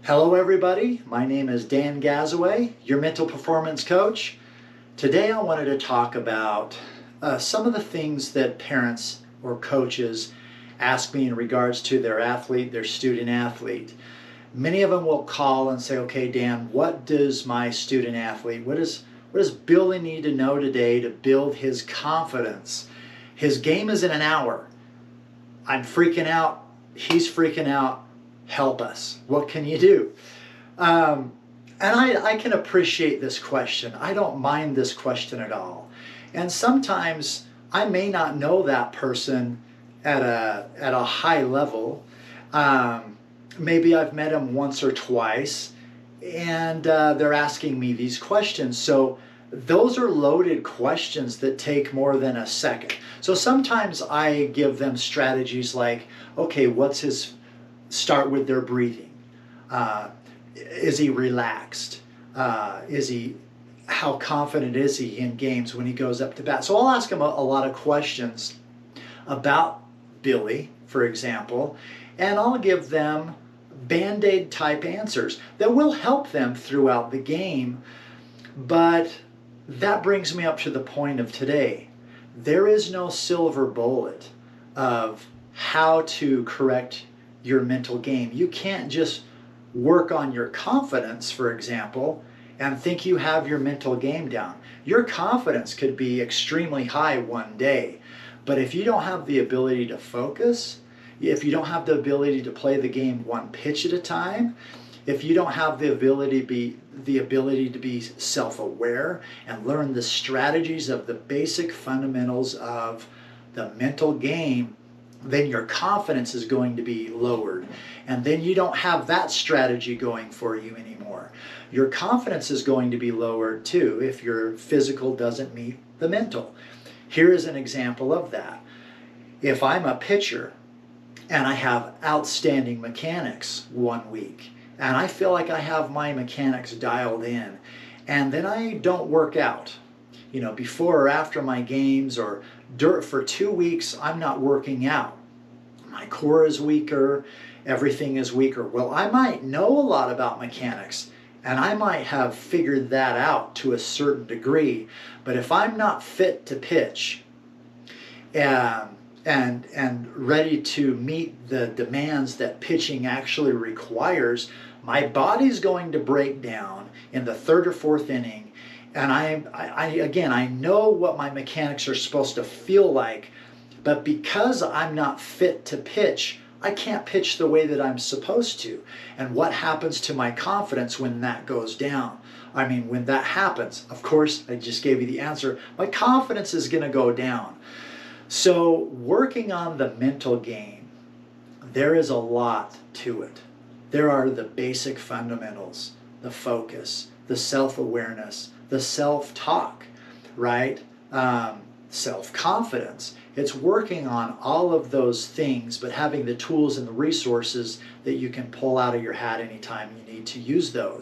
Hello everybody, my name is Dan Gazaway, your mental performance coach. Today I wanted to talk about some of the things that parents or coaches ask me in regards to their athlete, their student athlete. Many of them will call and say, okay Dan, what does my student athlete, what does Billy need to know today to build his confidence? His game is in an hour. I'm freaking out, he's freaking out. Help us. What can you do? And I can appreciate this question. I don't mind this question at all. And sometimes I may not know that person at a high level. Maybe I've met him once or twice, and they're asking me these questions. So those are loaded questions that take more than a second. So sometimes I give them strategies like, okay, start with their breathing. Is he relaxed? How confident is he in games when he goes up to bat? So I'll ask him a lot of questions about Billy, for example, and I'll give them Band-Aid type answers that will help them throughout the game. But that brings me up to the point of today. There is no silver bullet of how to correct your mental game. You can't just work on your confidence, for example, and think you have your mental game down. Your confidence could be extremely high one day, but if you don't have the ability to focus, if you don't have the ability to play the game one pitch at a time, if you don't have the ability to be self-aware and learn the strategies of the basic fundamentals of the mental game, then your confidence is going to be lowered. And then you don't have that strategy going for you anymore. Your confidence is going to be lowered too if your physical doesn't meet the mental. Here is an example of that. If I'm a pitcher and I have outstanding mechanics one week, and I feel like I have my mechanics dialed in, and then I don't work out, before or after my games, or for 2 weeks I'm not working out. My core is weaker, everything is weaker. Well, I might know a lot about mechanics, and I might have figured that out to a certain degree, but if I'm not fit to pitch and ready to meet the demands that pitching actually requires, my body's going to break down in the third or fourth inning. And I know what my mechanics are supposed to feel like, but because I'm not fit to pitch, I can't pitch the way that I'm supposed to. And what happens to my confidence when that goes down? When that happens, of course, I just gave you the answer, my confidence is going to go down. So working on the mental game, there is a lot to it. There are the basic fundamentals, the focus, the self-awareness, the self-talk, right? Self-confidence. It's working on all of those things, but having the tools and the resources that you can pull out of your hat anytime you need to use those.